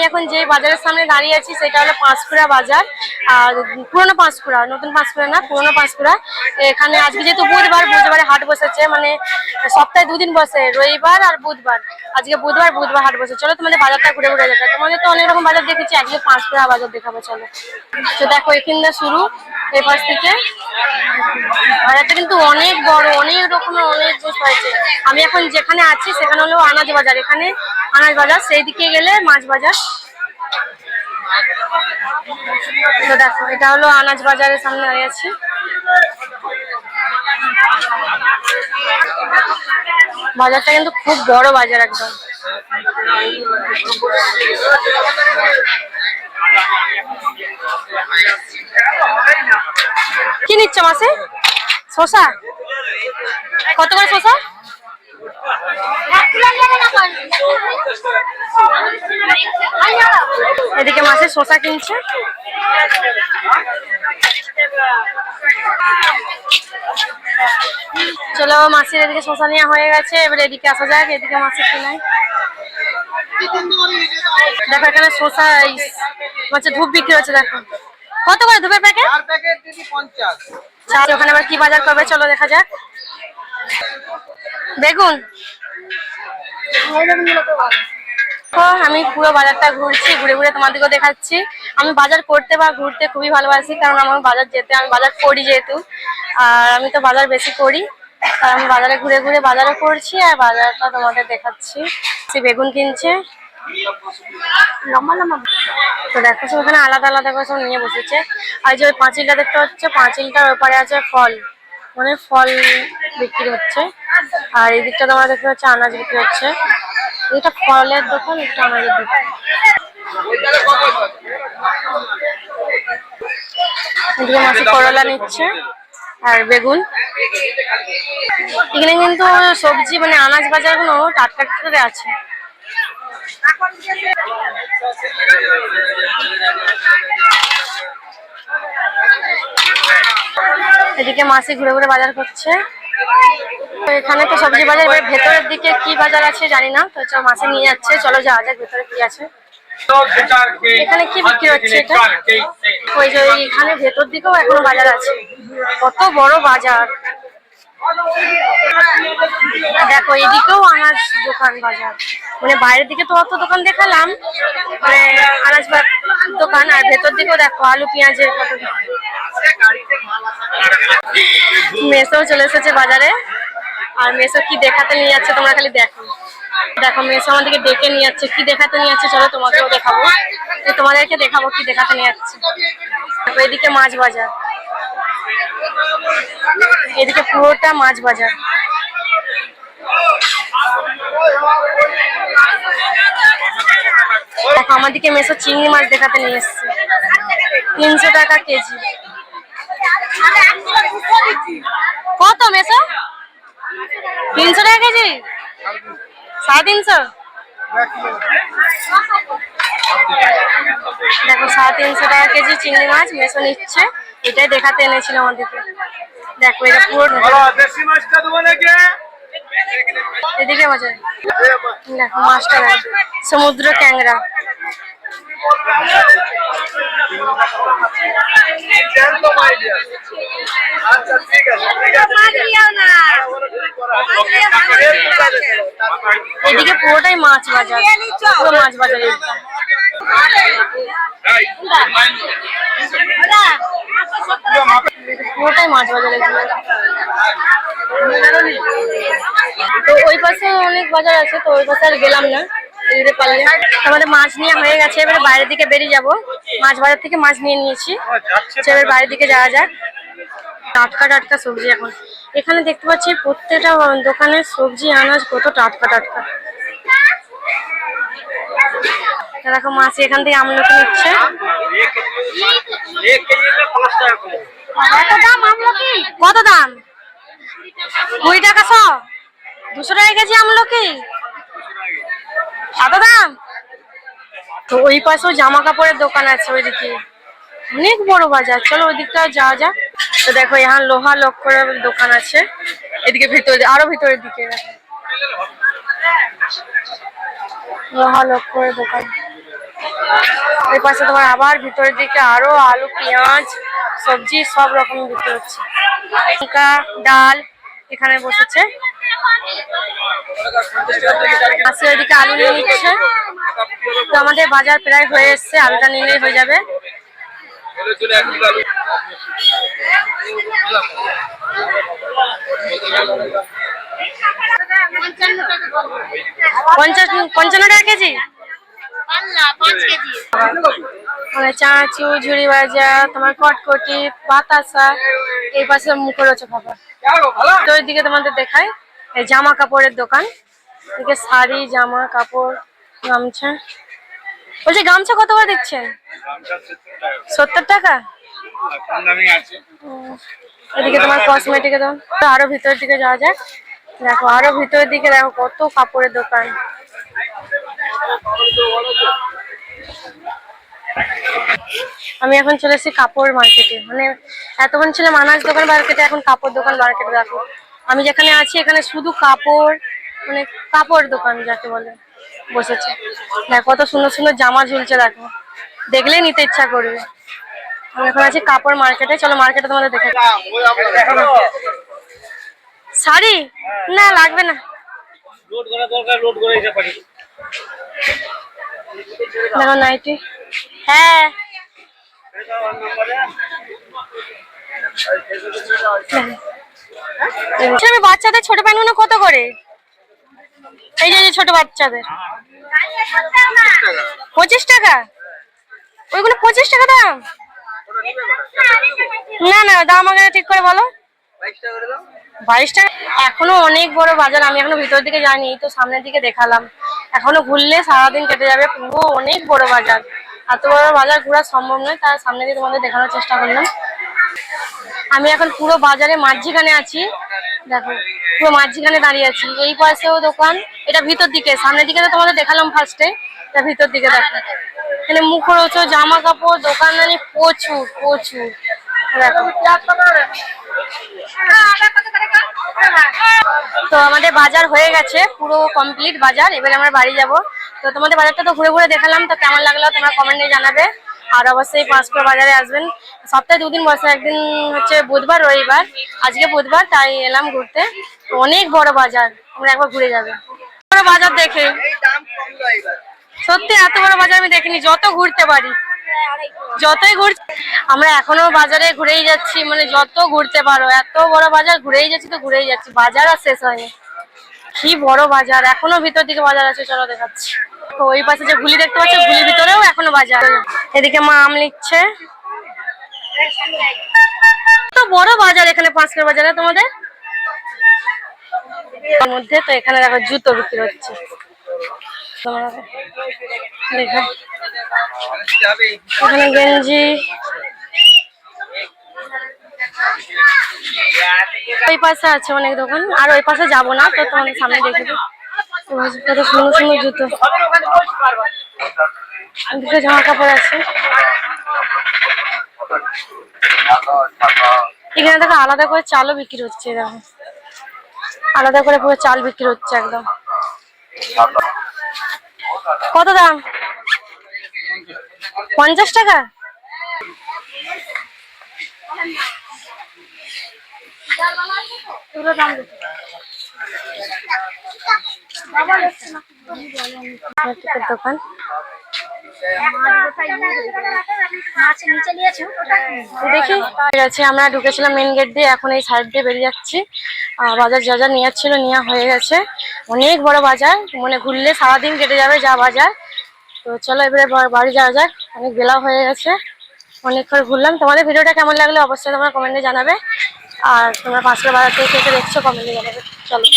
এখন যে বাজারের সামনে দাঁড়িয়ে আছি সেটা হলো পাঁশকুড়া বাজার। আর পুরনো পাঁশকুড়া, নতুন পাঁশকুড়া না, পুরনো পাঁশকুড়া। এখানে আজকে যেহেতু বুধবার, বুধবারে হাট বসেছে, মানে সপ্তাহে দুদিন বসে, রবিবার আর বুধবার। আজকে বুধবার হাট বসে। চলো তোমাদের বাজারটা ঘুরে ঘুরে যেতে। তোমাদের তো অনেক রকম বাজার দেখেছি, আজকে পাঁশকুড়া বাজার দেখাবো চলো। তো দেখো এখানে শুরু, এই পাশ থেকে। বাজারটা কিন্তু অনেক বড়, অনেক রকমের অনেক জিনিস হয়েছে। আমি এখন যেখানে আছি সেখানে হলো আনাজ বাজার। এখানে আনাজ বাজার, সেই দিকে গেলে মাছ বাজার। তো দেখো এটা হলো আনাজ বাজারের সামনে দাঁড়িয়ে আছি। বাজারটা কিন্তু খুব বড় বাজার একদম। কি নিচ্ছ মাসে? শসা কত করে শসা? এদিকে মাসে শসা কিনছে। চলো মাছের এদিকে শসা নেওয়া হয়ে গেছে, এবার এদিকে আসা যাক, এদিকে মাছের কিনাই। দেখো এখানে শসা হচ্ছে, ধূপ বিক্রি হচ্ছে। দেখো কত করে ধূপের প্যাকেট? ওখানে আবার কি বাজার করবে চলো দেখা যাক। বেগুন, আমি পুরো বাজারটা ঘুরছি, ঘুরে ঘুরে তোমাদেরকেও দেখাচ্ছি। আমি বাজার করতে বা ঘুরতে খুবই ভালোবাসি, কারণ আমার বাজার যেতে, আমি বাজার করি যেহেতু, আর আমি তো বাজার বেশি করি। আমি বাজারে ঘুরে ঘুরে বাজারও করছি আর বাজারটা তোমাদের দেখাচ্ছি। সে বেগুন কিনছে লম্বা লম্বা। তো দেখো সব এখানে আলাদা আলাদা করে সব নিয়ে বসেছে। আর যে ওই পাঁচিলটা দেখতে হচ্ছে, পাঁচিলটার ওপারে আছে ফল, মানে ফল বিক্রি হচ্ছে। আর এই দিকটা তোমরা দেখতে পাচ্ছ আনাজ বিক্রি হচ্ছে। এটা ফলের দোকান, এটা আনাজের দোকান। এদিকে মাসি করলা নিচ্ছে আর বেগুন। এখানে কিন্তু সবজি মানে আনাজ বাজার গুলো টাটকা টাটকা আছে। এদিকে মাসি ঘুরে ঘুরে বাজার করছে। তো এখানে তো সবজি বাজার, এবার ভেতরের দিকে কি বাজার আছে জানি না। তো চলো মাসি নিয়ে যাচ্ছে, চলো যাওয়া যাক ভেতরে কি আছে। এখানে কি বিক্রি হচ্ছে এটা? ওই যে এখানে ভেতর দিকেও এখনো বাজার আছে, কত বড় বাজার। দেখো এদিকেও আনাজ দোকান বাজার, মানে বাইরের দিকে তো অত দোকান দেখালাম, মানে আনাজ দোকান, আর ভেতর দিকেও দেখো আলু পেঁয়াজের কত। মেসো চলে এসেছে বাজারে, আর মেসো কি দেখাতে নিয়ে যাচ্ছে তোমরা খালি দেখো। দেখো মেসো আমাদেরকে ডেকে নিয়ে যাচ্ছে, কি দেখাতে নিয়ে যাচ্ছে চলো তোমাকেও দেখাবো, তোমাদেরকে দেখাবো কি দেখাতে নিয়ে যাচ্ছে। এদিকে মাছ বাজার, এদিকে পুরোটা মাছ বাজার। দেখো আমাদেরকে মেসো চিংড়ি মাছ দেখাতে নিয়ে এসছে, 300 টাকা কেজি। কত মেসো? 300 টাকা কেজি, 350। দেখো 350 টাকা কেজি চিংড়ি মাছ মেসো নিচ্ছে, এটাই দেখাতে এনেছিল আমাদেরকে। দেখো এটা পুরো এদিকে বাজার। দেখো মাছটা সমুদ্র ট্যাংরা। এদিকে পুরোটাই মাছ বাজার, পুরো মাছ বাজার। পুরোটাই মাছ বাজার। তো ওই পাশে অনেক বাজার আছে, তো ওই পাশে আর গেলাম না। আমাদের মাছ নিয়ে হয়ে গেছে, এবারে বাইরের দিকে বেরিয়ে যাবো। মাছ বাজার থেকে মাছ নিয়ে নিয়েছি, এবার বাইরের দিকে যাওয়া যাক। টাটকা টাটকা সবজি এখন এখানে দেখতে পাচ্ছি, প্রত্যেকটা দোকানের সবজি আনাজ কত টাটকা টাটকা। দেখো মাছ এখান থেকে আমলকি নিচ্ছে। কত দাম? 20 টাকা শ, 200 টাকা কেজি আমলকি, এত দাম? তো ওই পাশেও জামা কাপড়ের দোকান আছে, ওইদিকে অনেক বড় বাজার, চলো ওই দিকটা যাওয়া যাক। তো দেখো यहाँ লোহা লক্করের দোকান আছে, এদিকে ভিতরে আরো ভিতরের দিকে লোহা লক্করের দোকান। এই পাশে তোমার আবার ভিতরের দিকে আরো আলু, পেঁয়াজ, সবজি সব রকম বিক্রি হচ্ছে। লঙ্কা, ডাল এখানে বসেছে। মাসি ওইদিকে আলু নিয়ে নিচ্ছে। তো আমাদের বাজার প্রায় হয়ে এসছে, আলুটা নিলেই হয়ে যাবে। পঞ্চান্ন টাকা কেজি, মানে চাঁচু, ঝুড়ি ভাজা, তোমার কটকটি, বাতাসা, এই পাশে মুখরোচক খাবার। তো ওইদিকে তোমাদের দেখায় এই জামা কাপড়ের দোকান, এদিকে শাড়ি, জামা কাপড়, গামছা। বলছি গামছা কত করে দিচ্ছেন? 70 টাকা। এদিকে তোমার কসমেটিকের দাম। তো আরো ভিতরের দিকে যাওয়া যায়। দেখো আরো ভিতরের দিকে দেখো কত কাপড়ের দোকান। আমি এখন চলে এসেছি কাপড় মার্কেটে, মানে এতক্ষণ ছিলাম আনাজ দোকান মার্কেটে, এখন কাপড় দোকান মার্কেটে। দেখো আমি যেখানে আছি এখানে শুধু কাপড়, মানে কাপড় দোকান যাকে বলে বসেছে। দেখো কত সুন্দর সুন্দর জামা ঝুলছে, দেখো দেখলেই নিতে ইচ্ছা করবে। আমি এখন আছি কাপড় মার্কেটে, চলো মার্কেটে তোমাদের দেখে। শাড়ি না লাগবে না, দেখো নাইটি। হ্যাঁ বাচ্চাদের ছোট প্যান্টগুলো কত করে? এই যে ছোট বাচ্চাদের 25 টাকা। ওইগুলো 25 টাকা দাম? না না দাম আগে ঠিক করে বলো। 22 টাকা। এখনো অনেক বড় বাজার, আমি এখনো ভিতরের দিকে যাইনি, তো সামনের দিকে দেখালাম। এখনো ঘুরলে সারাদিন কেটে যাবে, পুরো অনেক বড় বাজার। এত বড় বাজার ঘোরা সম্ভব নয়, তার সামনে দিয়ে তোমাদের দেখানোর চেষ্টা করলাম। আমি এখন পুরো বাজারে মাঝখানে আছি, দেখো পুরো মাঝখানে দাঁড়িয়ে আছি। এই পাশেও দোকান, এটা ভিতর দিকে, সামনের দিকে তো তোমাদের দেখালাম ফার্স্টে, এটা ভিতর দিকে দেখো। এখানে মুখরোচক জামা কাপড় দোকানদানি প্রচুর প্রচুর। তো আমাদের বাজার হয়ে গেছে, পুরো কমপ্লিট বাজার। এবারে আমরা বাড়ি যাব। তো তোমাদের বাজারটা তো ঘুরে ঘুরে দেখালাম, তো কেমন লাগলো তোমরা কমেন্টে জানাবে। আর অবশ্যই পাঁচকুড়া বাজারে আসবেন, সপ্তাহে 2 দিন বসে, একদিন হচ্ছে বুধবার রবিবার। আজকে বুধবার তাই এলাম ঘুরতে। অনেক বড় বাজার, তোমরা একবার ঘুরে যাবে। বড় বাজার দেখে সত্যি এত বড় বাজার আমি দেখিনি, যত ঘুরতে পারি যতই ঘুরছি। আমরা এখনো বাজারে ঘুরেই যাচ্ছি, মানে যত ঘুরতে পারো, এত বড় বাজার ঘুরেই যাচ্ছি তো ঘুরেই যাচ্ছি, বাজার আর শেষ হয়নি। কি বড় বাজার, এখনো ভিতর দিকে বাজার আছে, চলো দেখাচ্ছি। তো ওই পাশে যে গুলি দেখতে পাচ্ছ, গুলির ভিতরেও এখনো বাজার। এদিকে মা আম নিচ্ছে। তো বড় বাজার এখানে পাঁচকুড়া বাজারে তোমাদের মধ্যে। তো এখানে দেখো জুতো বিক্রি হচ্ছে, এখানে গেঞ্জি। ওই পাশে আছে অনেক দোকান, আর ওই পাশে যাবো না, তো তোমাদের সামনে দেখে দিই। কত সুন্দর সুন্দর জুতো, দুটো জামা কাপড় আছে। এখানে দেখো আলাদা করে চালও বিক্রি হচ্ছে, দেখো আলাদা করে পুরো চাল বিক্রি হচ্ছে একদম। কত দাম? 50 টাকা। দোকান দেখি গেছে, আমরা ঢুকেছিলাম মেন গেট দিয়ে, এখন এই সাইড দিয়ে বেরিয়ে যাচ্ছি। বাজার যা যা নেওয়ার ছিল নেওয়া হয়ে গেছে। অনেক বড় বাজার, মানে ঘুরলে সারাদিন কেটে যাবে যা বাজার। তো চলো এবারে বাড়ি যাওয়া যাক, অনেক বেলা হয়ে গেছে, অনেকক্ষণ ঘুরলাম। তোমাদের ভিডিওটা কেমন লাগলো অবশ্যই তোমরা কমেন্টে জানাবে। আর তোমরা পাঁচকুড়া বাজার থেকে দেখছো কমেন্টে জানাবে। চলো।